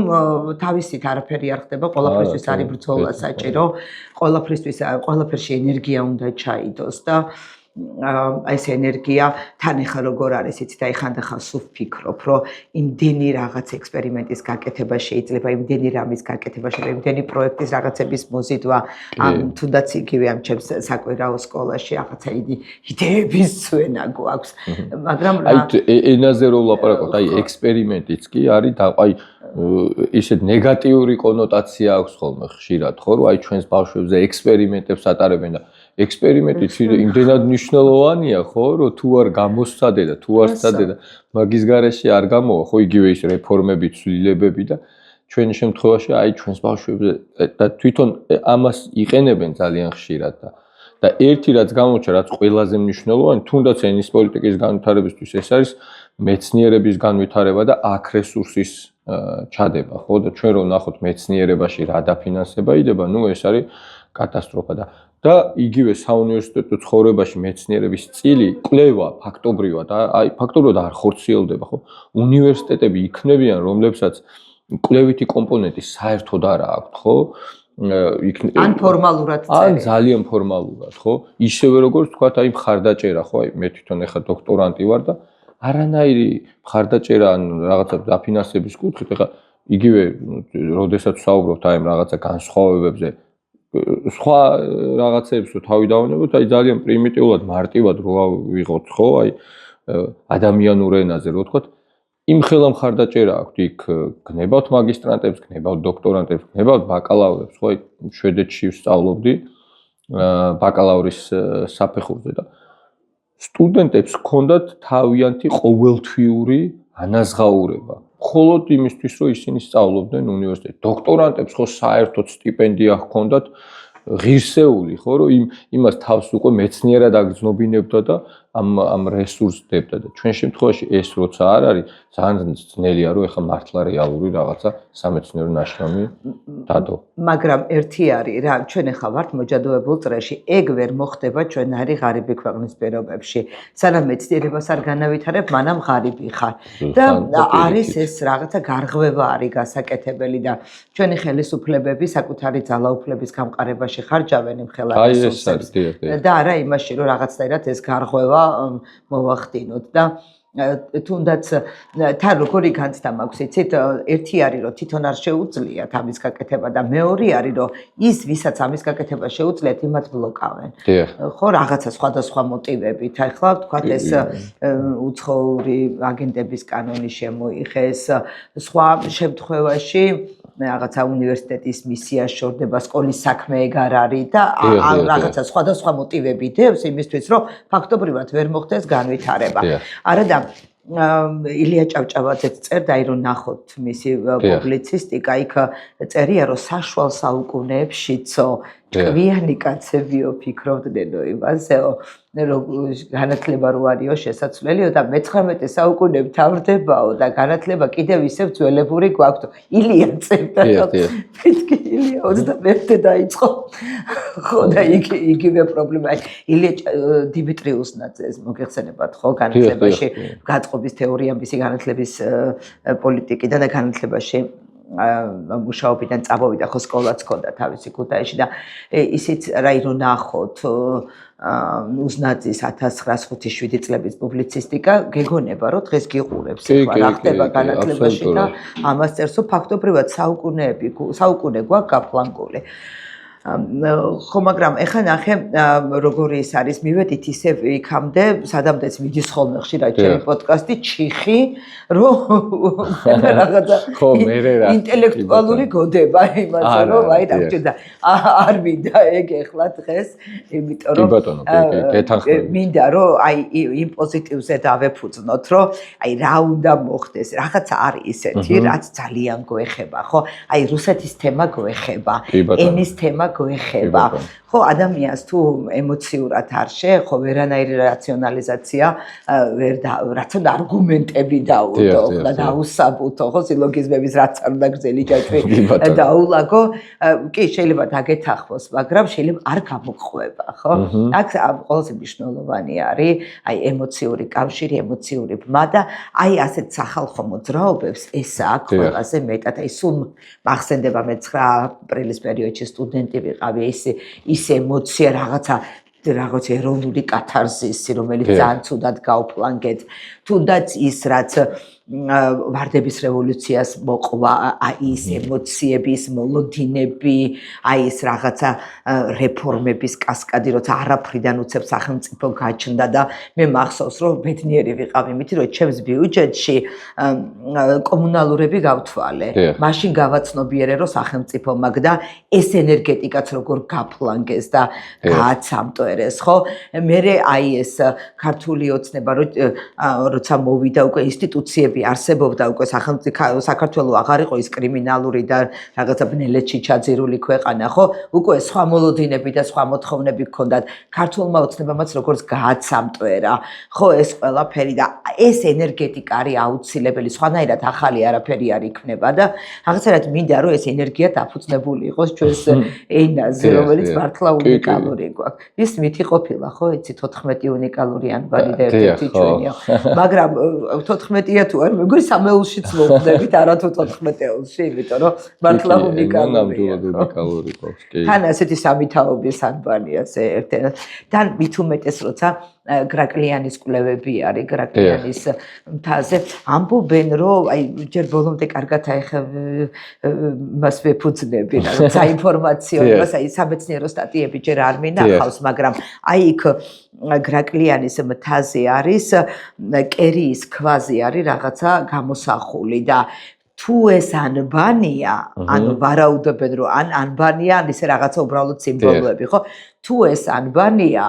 თავისით არაფერი არ ხდება, ყველაფრისთვის არის ბრძოლა საჭირო, ყველაფერში ენერგია უნდა ჩაიდოს და ეს ენერგია თან ახლა როგორ არის, იცით, აი ხანდახან სულ ვფიქრობ, რომ იმდენი რაღაც ექსპერიმენტის გაკეთება შეიძლება, იმდენი რამის გაკეთება შეიძლება, იმდენი პროექტის რაღაცების მოზიდვა, თუნდაც იგივე ამ ჩემს საკვირაო სკოლაში რაღაცა იდეების ცვენა გვაქვს, მაგრამ აი ენაზე რო ვლაპარაკობთ, აი ექსპერიმენტიც კი არის და აი ისეთ ნეგატიური კონოტაცია აქვს ხოლმე ხშირად, ხო, რომ აი ჩვენს ბავშვებზე ექსპერიმენტებს ატარებენ და ექსპერიმენტიც იმდენად მნიშვნელოვანია, ხო, რომ თუ არ გამოსცადე და თუ არ სცადე და მაგის გარეშე არ გამოვა, ხო, იგივე ის რეფორმები, ცვლილებები და ჩვენი შემთხვევაში აი ჩვენს ბავშვებზე და თვითონ ამას იყენებენ ძალიან ხშირად და ერთი რაც გამოჩნდა, რაც ყველაზე მნიშვნელოვანი, თუნდაც ენის პოლიტიკის განვითარებისთვის ეს არის მეცნიერების განვითარება და აქ რესურსის ჩადება, ხო და ჩვენ რომ ნახოთ მეცნიერებაში რა დაფინანსება იდება, ნუ ეს არის კატასტროფა და იგივე საუნივერსიტეტო ცხოვრებაში მეცნიერების წილი კვლევა ფაქტობრივად არ ხორციელდება, ხო? უნივერსიტეტები იქნებიან, რომლებსაც კვლევითი კომპონენტი საერთოდ არ აქვს, ხო? ან ფორმალურად ან ძალიან ფორმალურად, ხო? ისევე როგორც თქვათ, აი მხარდაჭერა, ხო? აი მე თვითონ ახლა დოქტორანტი ვარ და არანაირი მხარდაჭერა ან რაღაცა დაფინანსების კუთხით, ახლა იგივე როდესაც ვსაუბრობთ აი რაღაცა განსხვავებებზე, სხვა რაღაცებს რო თავი დავანებოთ, აი ძალიან პრიმიტიულად, მარტივად რო ვიღოთ, ხო? აი ადამიანურ ენაზე რო ვთქვათ, იმ ხელა მხარდაჭერა აქვს, იქ გნებავთ მაგისტრანტებს, გნებავთ დოქტორანტებს, გნებავთ ბაკალავრებს, ხო? შვედეთში ვსწავლობდი ბაკალავრის საფეხურზე და სტუდენტებს ჰქონდათ თავიანთი ყოველთვიური ანაზღაურება. მხოლოდ იმისთვის, რომ ისინი სწავლობდნენ უნივერსიტეტში. დოქტორანტებს ხო საერთოდ სტიპენდია ჰქონდათ ღირსეული, ხო, რომ იმას თავს უკვე მეცნიერად აგრძნობინებდა და ამ რესურსს დებდა და ჩვენ შემთხვევაში ეს როცა არ არის, ძალიან ძნელია, რომ ეხლა მართლა რეალური რაღაცა სამეცნიერო ნაშრომი დადო. მაგრამ ერთი არის რა, ჩვენ ახლა ვართ მოჯადოებულ წრეში, ეგ ვერ მოხდება ჩვენარი ღარიბი ქვეყნის პირობებში. სანამ მეცნიერებას არ განავითარებ, მანამ ღარიბი ხარ. და არის ეს რაღაცა გარღვევა არის გასაკეთებელი და ჩვენი ხელისუფლებები საკუთარი ძალაუფლების გამყარებაში ხარჯავენ იმ ხელა რესურსებს. და არა იმაში, რომ რაღაცნაირად ეს გარღვევა მოვახდინოთ და თუნდაც თან როგორი განცდა მაქვს იცით, ერთი არის რომ თვითონ არ შეუძლიათ ამის გაკეთება და მეორე არის რომ ის ვისაც ამის გაკეთება შეუძლიათ იმათ ბლოკავენ. ხო, რაღაცა სხვადასხვა მოტივებით. ახლა ვთქვათ ეს უცხოური აგენტების კანონი შემოიღეს, სხვა შემთხვევაში რაღაცა უნივერსიტეტის მისია შორდება, სკოლის საქმე ეგ არ არის და რაღაცა სხვადასხვა მოტივები დევს იმისთვის, რომ ფაქტობრივად ვერ მოხდეს განვითარება. არა და ილია ჭავჭავაძეც წერდა, რომ ნახოთ მისი პუბლიცისტიკა, იქ წერია, რომ საშუალ საუკუნეებშიცო ტყვიანი კაცებიო ფიქრობდნენ იმასეო, რომ განათლება რო არისო შესაძლებელიო და მე-19 საუკუნე მთავრდებაო და განათლება კიდევ ისევ ძველებური გვაქვთ. ილია წერდა, მეთქი ილია 21-ე დაიწყო. ხო და იგივე პრობლემა. ილია დიმიტრიუს ნაძეს მოგეხსენებათ ხო განათლებაში გაწყობის თეორია მისი განათლების პოლიტიკიდან და განათლებაში მუშაობიდან წამოვიდა ხო სკოლაც ჰქონდა თავისი ქუთაისში და ისიც რა ირო ნახოთ უზნაძის 1957 წლების პუბლიცისტიკა გეგონება რომ დღეს გიყურებს ახლა რა ხდება განათლებაში და ამას წერს რომ ფაქტობრივად საუკუნე გვაქვს გაფლანგული. ხო, მაგრამ ეხლა ნახე როგორი ის არის, მივედით ისევ იქამდე, სადამდეც მიდის ხოლმე ხშირად ჩემი პოდკასტი, ჩიხი, რომ რაღაცა ინტელექტუალური გოდება იმაზე, რომ აი რა გჭირდა. არ მინდა ეგ ეხლა დღეს, იმიტომ რომ მინდა რომ აი იმ პოზიტივზე დავეფუძნოთ, რომ აი რა უნდა მოხდეს, რაღაცა არის ისეთი, რაც ძალიან გვეხება, ხო? აი რუსეთის თემა გვეხება, ენის თემა გვეხება. ხო, ადამიანს თუ ემოციურად არ შეეხო, ვერანაირი რაციონალიზაცია რაც უნდა არგუმენტები დაუდო და დაუსაბუთო, ხო, სილოგიზმების რაც არ უნდა გრძელი ჯაჭვი დაულაგო, კი შეიძლება დაგეთახოს, მაგრამ შეიძლება არ გამოგხვება, ხო? აქ ყველაზე მნიშვნელოვანი არის აი ემოციური კავშირი, ემოციური ბმა და აი ასეთ სახალხო მოძრაობებს ეს აქვს ყველაზე მეტად. აი სულ მახსენდება მე 9 აპრილის პერიოდში სტუდენტი ვიყავი, ის ემოცია რაღაცა ეროვნული კათარზისი, რომელიც ძალიან ცუდად გავფლანგეთ. თუნდაც ის რაც ვარდების რევოლუციას მოყვა, აი ის ემოციების მოლოდინები, აი ეს რაღაცა რეფორმების კასკადი, როცა არაფრიდან უცებ სახელმწიფო გაჩნდა და მე მახსოვს, რომ ბედნიერი ვიყავ იმით, რომ ჩემს ბიუჯეტში კომუნალურები გავთვალე. მაშინ გავაცნობიერე, რომ სახელმწიფო მაქვს და ეს ენერგეტიკაც როგორ გაფლანგეს და გააცამტვერეს, ხო? მე აი ეს ქართული ოცნება, როცა მოვიდა უკვე ინსტიტუციები აზრები არსებობდა უკვე საქართველოს აღარ იყო ის კრიმინალური და რაღაცა ბნელეთში ჩაძირული ქვეყანა, ხო? უკვე სხვა მოლოდინები და სხვა მოთხოვნები ჰქონდათ. ქართულმა ოცნებამაც როგორც გააცამტვერა, ხო, ეს ყველაფერი და ეს ენერგეტიკა არის აუცილებელი, სხვანაირად ახალი არაფერი არ იქნება და რაღაცნაირად მინდა რომ ეს ენერგია დაფუძნებული იყოს ჩვენს ენაზე, რომელიც მართლა უნიკალური გვაქვს. ის მითი ყოფილა, ხო, იცი 14 უნიკალური ანბანი და ერთ-ერთი ჩვენია. მაგრამ 14-ია თუ არ მეგონი სამეულშიც მოვხდებით, არა თუ 14-ეულში, იმიტომ რომ მართლა უნიკალურია. უნიკალური ყავს, კი. თან ასეთი სამითაობის ანბანია ზე ერთ-ერთ. თან მით უმეტეს როცა გრაკლიანის კვლევები არის გრაკლიანის მთაზე ამბობენ რომ აი ჯერ ბოლომდე კარგად აიხებ მას ვეფუძნები რა ინფორმაციო იმას აი სამეცნიერო სტატიები ჯერ არ მინახავს მაგრამ აი იქ გრაკლიანის მთაზე არის კერიის ქვაზე არის რაღაცა გამოსახული და თუ ეს ანბანია ანუ ვარაუდობენ რომ ანბანია ან ისე რაღაცა უბრალოდ სიმბოლოები ხო თუ ეს ანბანია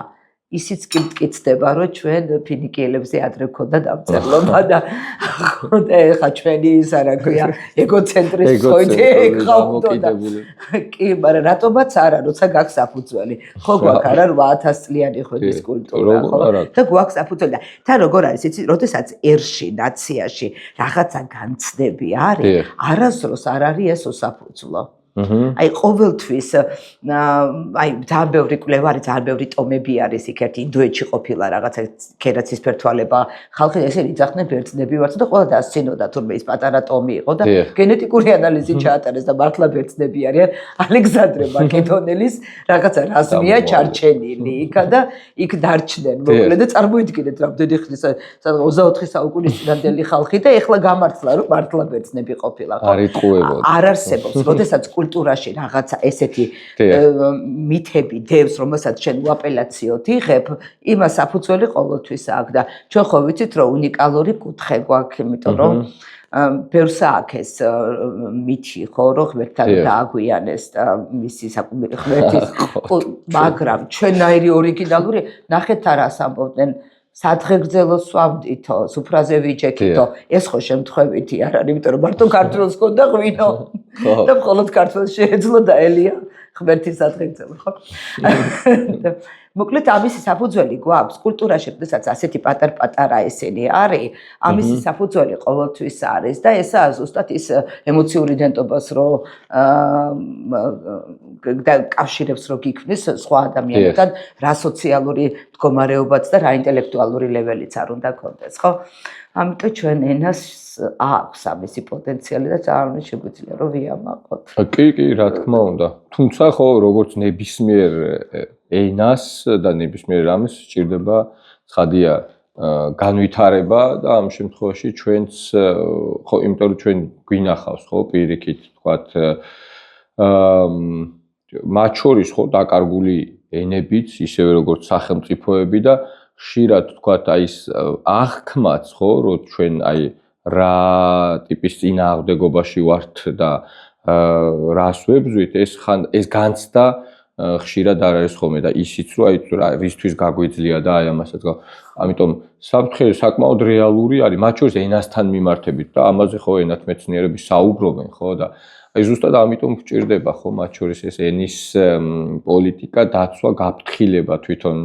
ისიც კი მტკიცდება რომ ჩვენ ფინიკიელებზე ადრე გქონდა დამწერლობა და ეხა ჩვენი ის არა ქვია ეგოცენტრის ხოიდე ხავდოდა კი მაგრამ რატომაც არა როცა გაქვს საფუძველი ხო გვაქვს არა 8000 წლიანი ხვების კულტურა ხო და გვაქვს საფუძველი და თან როგორ არის იცი როდესაც ერში ნაციაში რაღაცა განცდები არის არასდროს არ არის ეს უსაფუძვლო აი ყოველთვის აი ძალიან ბევრი კვლევა არის, ძალიან ბევრი ტომები არის იქ ერთი ინდოეთში ყოფილა რაღაცა ქერაცის ფერთვალება ხალხი ესენი იძახდნენ ბერძნები ვართ და ყველა დასცინოდა თურმე ის პატარა ტომი იყო და გენეტიკური ანალიზი ჩაატარეს და მართლა ბერძნები არიან ალექსანდრე მაკედონელის რაღაცა რაზმია ჩარჩენილი იქა და იქ დარჩნენ მოკლედ და წარმოიდგინეთ რამდენი ხნის 24 საუკუნის წინანდელი ხალხი და ეხლა გამართლა რომ მართლა ბერძნები ყოფილა ხო არ არსებობს როდესაც კულტურაში რაღაცა ესეთი მითები დევს, რომელსაც ჩვენ უაპელაციოდ იღებ, იმას საფუძველი ყოველთვის აქვს და ჩვენ ხო ვიცით, რომ უნიკალური კუთხე გვაქვს, იმიტომ რომ ბევრს აქეს მითი ხო, რომ ღმერთთან დააგვიანეს და მისი ღმერთის მაგრამ ჩვენაირი ორიგინალური ნახეთ არას ამბობდნენ სადღეგრძელოს ვამდითო, სუფრაზე ვიჯექითო, ეს ხო შემთხვევითი არ არის, იმიტომ რომ მარტო ქართველს ჰქონდა ღვინო და მხოლოდ ქართველს შეეძლო და ელია ღმერთის სადღეგრძელო, ხო? მოკლედ ამისი საფუძველი გვაქვს კულტურაში, როდესაც ასეთი პატარ-პატარა ესენი არის, ამისი საფუძველი ყოველთვის არის და ესაა ზუსტად ის ემოციური იდენტობას რო და კავშირებს რო გიქმნის სხვა ადამიანებთან, რა სოციალური მდგომარეობაც და რა ინტელექტუალური ლეველიც არ უნდა გქონდეს, ხო? ამიტომ ჩვენ ენას აქვს ამისი პოტენციალი და ძალიან შეგვიძლია რომ ვიამაყოთ. კი, რა თქმა უნდა. თუმცა ხო, როგორც ნებისმიერ ენას და ნებისმიერ რამეს სჭირდება ცხადია განვითარება და ამ შემთხვევაში ჩვენც ხო, იმიტომ რომ ჩვენ გვინახავს ხო პირიქით თქვათ მათ შორის ხო დაკარგული ენებიც ისევე როგორც სახელმწიფოები და ხშირად თქვათ აი ეს აღქმაც ხო რომ ჩვენ აი რა ტიპის წინააღმდეგობაში ვართ და რას ვებზვით ეს განცდა ხშირად არ არის ხოლმე და ისიც რომ აი რისთვის გაგვიძლია და აი ამასაც ამიტომ საფრთხე საკმაოდ რეალური არის მათ შორის ენასთან მიმართებით და ამაზე ხო ენათმეცნიერები საუბრობენ ხო და აი ზუსტად ამიტომ გვჭირდება ხო მათ შორის ეს ენის პოლიტიკა დაცვა გაფრთხილება თვითონ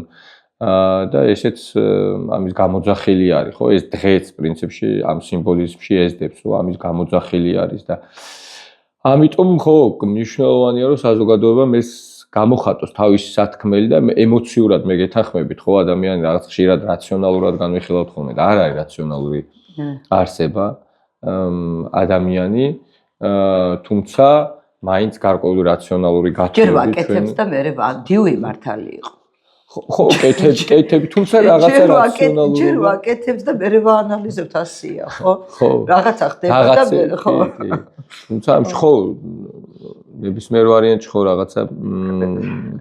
და ესეც ამის გამოძახილი არის ხო ეს დღეც პრინციპში ამ სიმბოლიზმში ესდებს რომ ამის გამოძახილი არის და ამიტომ ხო მნიშვნელოვანია რომ საზოგადოებამ ეს გამოხატოს თავისი სათქმელი და ემოციურად მე გეთანხმებით ხო ადამიანი რაღაც ხშირად რაციონალურად განვიხილავთ ხოლმე და არ არის რაციონალური არსება ადამიანი თუმცა მაინც გარკვეული რაციონალური გათხოვებით ჯერ ვაკეთებს და მე დიუი მართალი იყო ხო კეთები თუმცა რაღაცა რაციონალური ჯერ ვაკეთებს და მე ვაანალიზებთ ასია ხო რაღაცა ხდება და მე ხო თუმცა ხო ნებისმიერ ვარიანტში ხო რაღაცა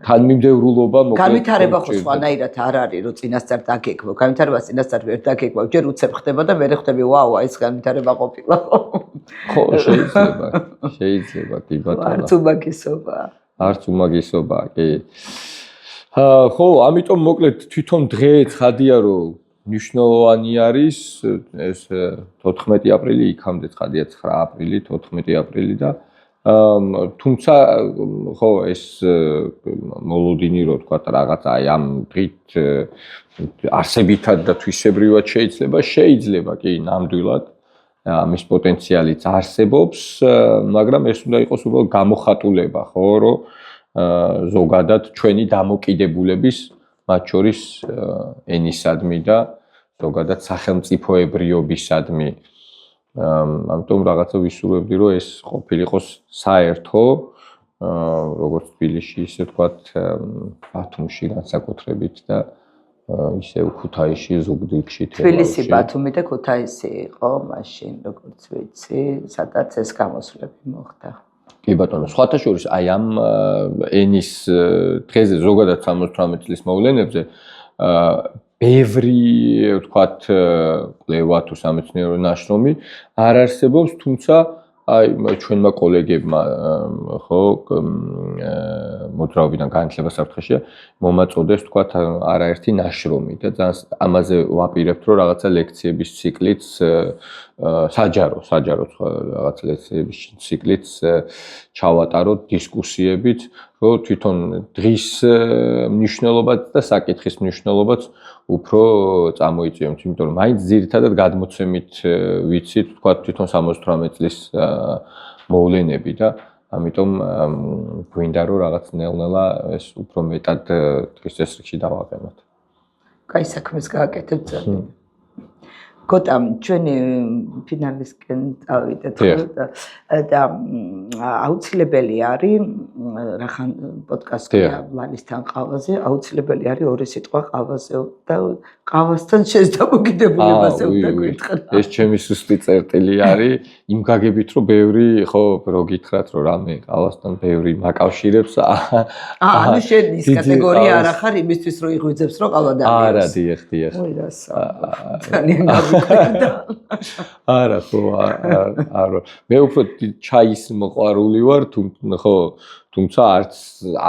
თანმიმდევრულობა მოკლედ განვითარება ხო სხვანაირად არ არის რომ წინასწარ დაგეკმო განვითარებას წინასწარ ვერ დაგეკმო ჯერ უცებ ხდება და მე ხდები ვაუ ეს განვითარება ყოფილა ხო შეიძლება კი ბატონო არც უმაგისობა კი ხო ამიტომ მოკლედ თვითონ დღე ცხადია რომ მნიშვნელოვანი არის ეს 14 აპრილი იქამდე ცხადია 9 აპრილი 14 აპრილი და თუმცა ხო ეს მოლოდინი რო თქვა რაღაცა აი ამ დღით არსებითად და თვისებრივად შეიძლება კი ნამდვილად ამის პოტენციალიც არსებობს მაგრამ ეს უნდა იყოს უბრალოდ გამოხატულება ხო რომ ზოგადად ჩვენი დამოკიდებულების მათ შორის ენისადმი და ზოგადად სახელმწიფოებრიობისადმი ამიტომ რაღაცა ვისურვებდი რომ ეს ყოფილიყოს საერთო როგორც თბილისში ისე ვთქვათ ბათუმში განსაკუთრებით და ისე ქუთაისში ზუგდიდში თბილისი ბათუმი და ქუთაისი იყო მაშინ როგორც ვიცი სადაც ეს გამოსვლები მოხდა კი ბატონო სხვათა შორის აი ამ ენის დღეზე ზოგადად 78 წლის მოვლენებზე ბევრი ვთქვათ კვლევა თუ სამეცნიერო ნაშრომი არ არსებობს თუმცა აი ჩვენმა კოლეგებმა ხო მოძრაობიდან განათლება საფრთხეშია მომაწოდეს ვთქვათ არაერთი ნაშრომი და ძალიან ამაზე ვაპირებთ რომ რაღაცა ლექციების ციკლიც საჯარო რაღაცა ლექციების ციკლიც ჩავატაროთ დისკუსიებით რომ თვითონ დღის მნიშვნელობაც და საკითხის მნიშვნელობაც უფრო წამოიწიოთ, იმიტომ რომ მაინც ძირითადად გადმოცემით ვიცით ვთქვათ თვითონ 78 წლის მოვლენები და ამიტომ გვინდა რომ რაღაც ნელ-ნელა ეს უფრო მეტად დღის წესრიგში დავაყენოთ. კაი საქმეს გააკეთებთ ძალიან. გოტამ ჩვენი ფინალისკენ წავიდეთ და აუცილებელი არის რახან პოდკასტია ლალისთან ყავაზე აუცილებელი არის ორი სიტყვა ყავაზე და ყავასთან შესდამოკიდებულებაზე უნდა გითხრათ ეს ჩემი სუსტი წერტილი არის იმ გაგებით რომ ბევრი ხო რო გითხრათ რომ რამე ყავასთან ბევრი მაკავშირებს ანუ შენ ის კატეგორია არ ახარ იმისთვის რომ იღვიძებს რომ ყავა დაგიოს არა დიახ ოი რასა ძალიან არა ხო არა მე უფრო ჩაის მოყვარული ვარ თუმცა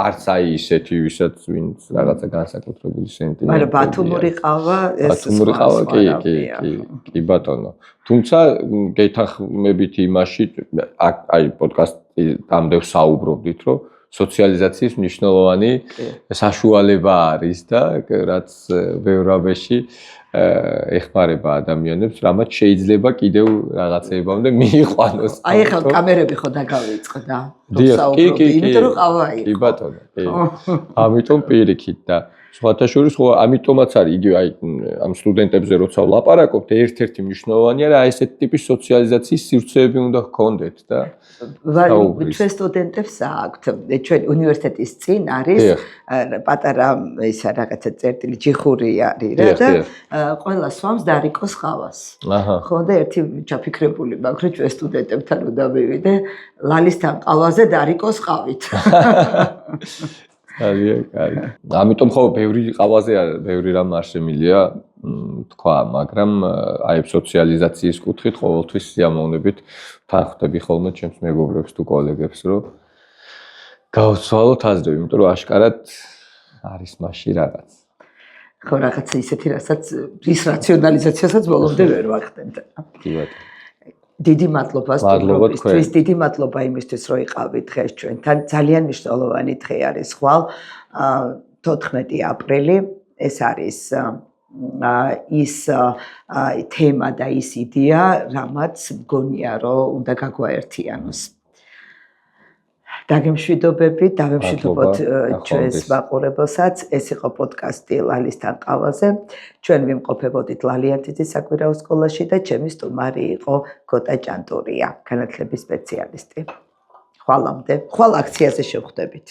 არც აი ისეთი ვისაც ვინც რაღაცა განსაკუთრებული სენტიმენტი მაგრამ ბათუმური ყავა ეს კი ბატონო თუმცა გეთანხმებით იმაში აი პოდკასტი ამდე საუბრობდით რომ სოციალიზაციის მნიშვნელოვანი საშუალება არის და რაც ბევრაბეში ეხმარება ადამიანებს, რამაც შეიძლება კიდევ რაღაცეებამდე მიიყვანოს. აი ახლა კამერები ხო დაგავიწყდა. კი, იმიტომ რომ ყავა იყო. კი ბატონო, კი. ამიტომ პირიქით და სხვათა შორის ხო ამიტომაც არის იგივე აი ამ სტუდენტებზე როცა ვლაპარაკობთ, ერთ-ერთი მნიშვნელოვანი არის აი ესეთი ტიპის სოციალიზაციის სივრცეები უნდა ჰქონდეთ და ჩვენ სტუდენტებს აქვთ ჩვენ უნივერსიტეტის წინ არის პატარა ისა რაღაცა წერტილი ჯიხური არის რა და ყველა სვამს დარიკოს ყავას. ხო და ერთი ჩაფიქრებული მაქვს რომ ჩვენ სტუდენტებთან უნდა მივიდე ლალისთან ყავაზე დარიკოს ყავით. კარგი. ამიტომ ხო ბევრი ყავაზე ბევრი რამ არ შემილია თქვა, მაგრამ აი სოციალიზაციის კუთხით ყოველთვის სიამოვნებით თანხმდები ხოლმე ჩემს მეგობრებს თუ კოლეგებს, რომ გავცვალოთ აზრები, იმიტომ რომ აშკარად არის მასში რაღაც. ხო რაღაც ისეთი რასაც ის რაციონალიზაციასაც ბოლომდე ვერ ვახდენთ. კი ბატონო. დიდი მადლობა სტუმრობისთვის, დიდი მადლობა იმისთვის, რომ იყავით დღეს ჩვენთან. ძალიან მნიშვნელოვანი დღე არის ხვალ 14 აპრილი. ეს არის ის თემა და ის იდეა, რამაც მგონია, რომ უნდა გაგვაერთიანოს. დაგემშვიდობებით, დავემშვიდობოთ ჩვენს მაყურებელსაც. ეს იყო პოდკასტი ლალისთან ყავაზე. ჩვენ ვიმყოფებოდით ლალიანთიძის საკვირაო სკოლაში და ჩემი სტუმარი იყო გოტა ჭანტურია, განათლების სპეციალისტი. ხვალ აქციაზე შევხვდებით.